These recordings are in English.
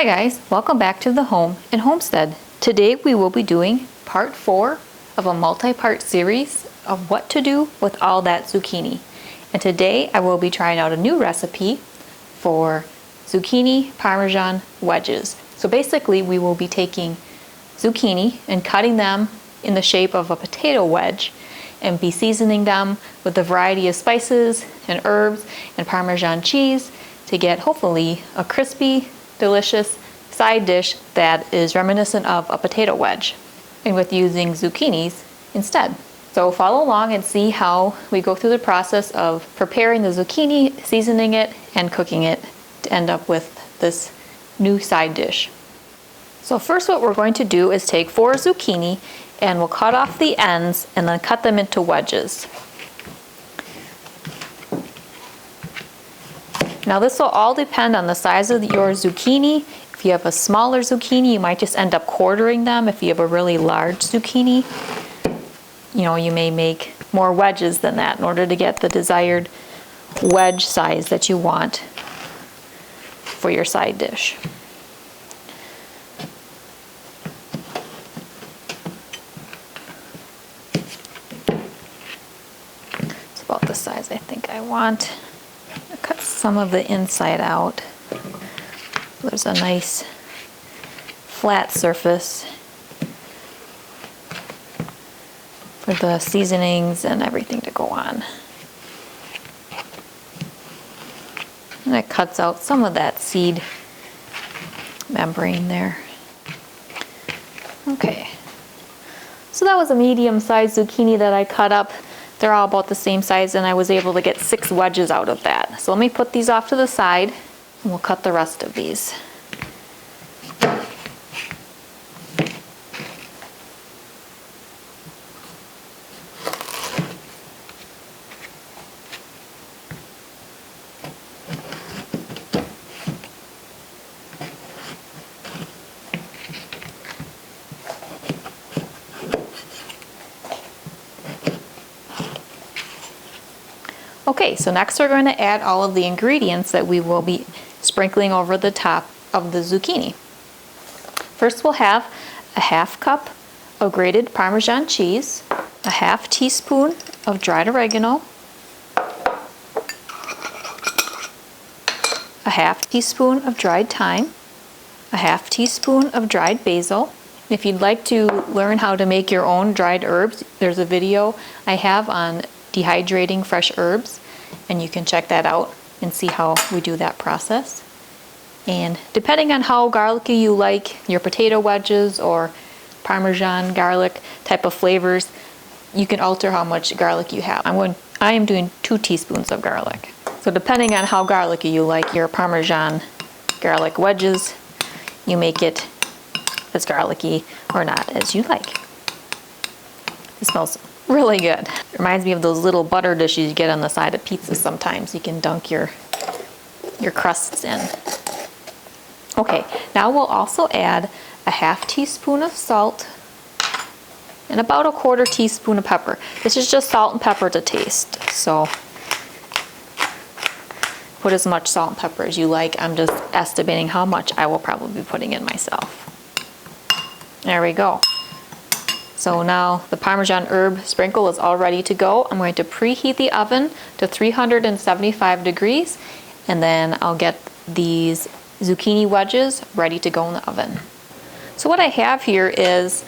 Hi guys, welcome back to the home and homestead. Today we will be doing part 4 of a multi-part series of what to do with all that zucchini. And today I will be trying out a new recipe for zucchini parmesan wedges. So basically we will be taking zucchini and cutting them in the shape of a potato wedge and be seasoning them with a variety of spices and herbs and Parmesan cheese to get hopefully a crispy, delicious side dish that is reminiscent of a potato wedge, and with using zucchinis instead. So follow along and see how we go through the process of preparing the zucchini, seasoning it, and cooking it to end up with this new side dish. So first what we're going to do is take 4 zucchini and we'll cut off the ends and then cut them into wedges. Now this will all depend on the size of your zucchini. If you have a smaller zucchini, you might just end up quartering them. If you have a really large zucchini, you may make more wedges than that in order to get the desired wedge size that you want for your side dish. It's about the size I think I want. I'll cut some of the inside out. There's a nice flat surface for the seasonings and everything to go on. And it cuts out some of that seed membrane there. Okay, so that was a medium-sized zucchini that I cut up. They're all about the same size and I was able to get 6 wedges out of that. So let me put these off to the side and we'll cut the rest of these. Okay, so next we're going to add all of the ingredients that we will be sprinkling over the top of the zucchini. First we'll have a 1/2 cup of grated Parmesan cheese, a 1/2 teaspoon of dried oregano, a 1/2 teaspoon of dried thyme, a 1/2 teaspoon of dried basil. If you'd like to learn how to make your own dried herbs, there's a video I have on dehydrating fresh herbs, and you can check that out and see how we do that process. And depending on how garlicky you like your potato wedges or Parmesan garlic type of flavors, you can alter how much garlic you have. I am doing 2 teaspoons of garlic. So depending on how garlicky you like your Parmesan garlic wedges, you make it as garlicky or not as you like. It smells really good. It reminds me of those little butter dishes you get on the side of pizza sometimes. You can dunk your crusts in. Okay, now we'll also add a 1/2 teaspoon of salt and about a 1/4 teaspoon of pepper. This is just salt and pepper to taste, so put as much salt and pepper as you like. I'm just estimating how much I will probably be putting in myself. There we go. So now the Parmesan herb sprinkle is all ready to go. I'm going to preheat the oven to 375 degrees and then I'll get these zucchini wedges ready to go in the oven. So what I have here is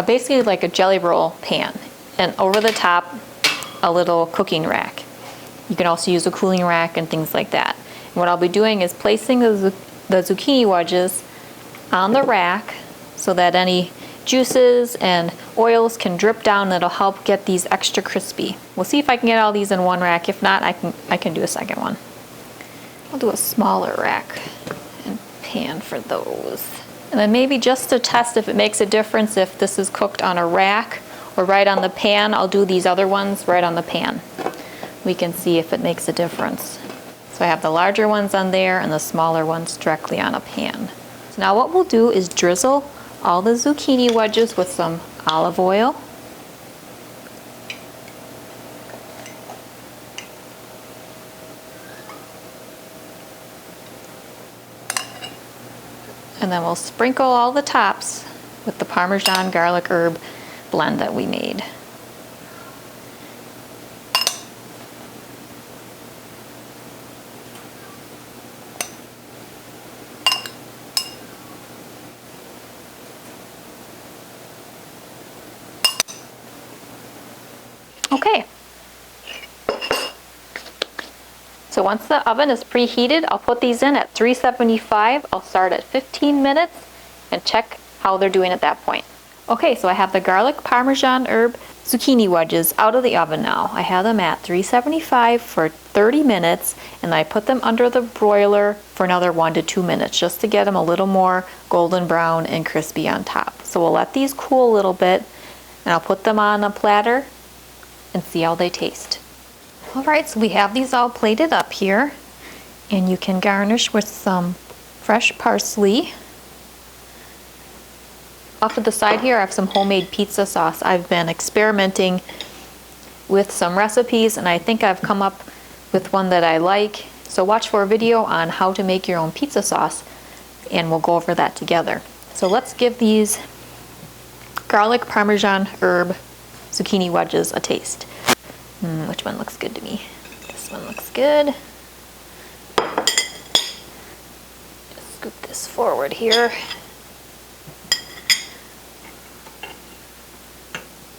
basically like a jelly roll pan, and over the top a little cooking rack. You can also use a cooling rack and things like that. And what I'll be doing is placing the zucchini wedges on the rack so that any juices and oils can drip down. That'll help get these extra crispy. We'll see if I can get all these in one rack. If not, I can do a second one. I'll do a smaller rack and pan for those. And then maybe just to test if it makes a difference if this is cooked on a rack or right on the pan, I'll do these other ones right on the pan. We can see if it makes a difference. So I have the larger ones on there and the smaller ones directly on a pan. So now what we'll do is drizzle all the zucchini wedges with some olive oil. and then we'll sprinkle all the tops with the Parmesan garlic herb blend that we made. Okay. So once the oven is preheated, I'll put these in at 375. I'll start at 15 minutes and check how they're doing at that point. Okay, so I have the garlic parmesan herb zucchini wedges out of the oven now. I have them at 375 for 30 minutes, and I put them under the broiler for another 1 to 2 minutes just to get them a little more golden brown and crispy on top. So we'll let these cool a little bit, and I'll put them on a platter and see how they taste. All right, so we have these all plated up here, and you can garnish with some fresh parsley. Off to the side here, I have some homemade pizza sauce. I've been experimenting with some recipes, and I think I've come up with one that I like. So watch for a video on how to make your own pizza sauce, and we'll go over that together. So let's give these garlic parmesan herb zucchini wedges a taste. Which one looks good to me? This one looks good. Just scoop this forward here.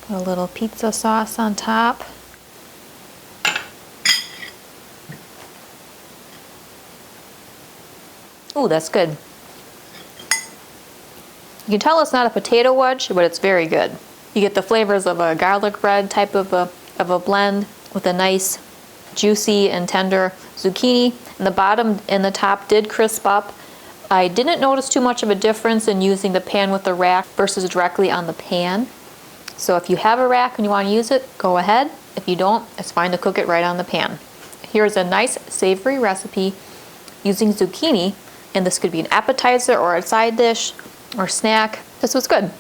Put a little pizza sauce on top. Ooh, that's good. You can tell it's not a potato wedge, but it's very good. You get the flavors of a garlic bread type of a blend with a nice juicy and tender zucchini. And the bottom and the top did crisp up. I didn't notice too much of a difference in using the pan with the rack versus directly on the pan. So if you have a rack and you want to use it, go ahead. If you don't, it's fine to cook it right on the pan. Here's a nice savory recipe using zucchini, and this could be an appetizer or a side dish or snack. This was good.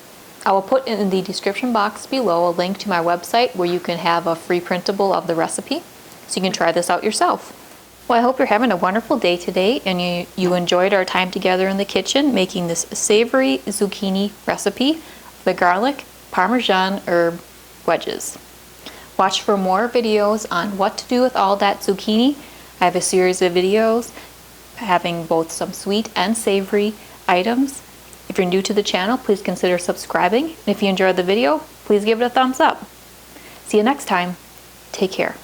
I will put in the description box below a link to my website where you can have a free printable of the recipe, so you can try this out yourself. Well, I hope you're having a wonderful day today, and you enjoyed our time together in the kitchen making this savory zucchini recipe, the garlic parmesan herb wedges. Watch for more videos on what to do with all that zucchini. I have a series of videos having both some sweet and savory items. If you're new to the channel, please consider subscribing. And if you enjoyed the video, please give it a thumbs up. See you next time. Take care.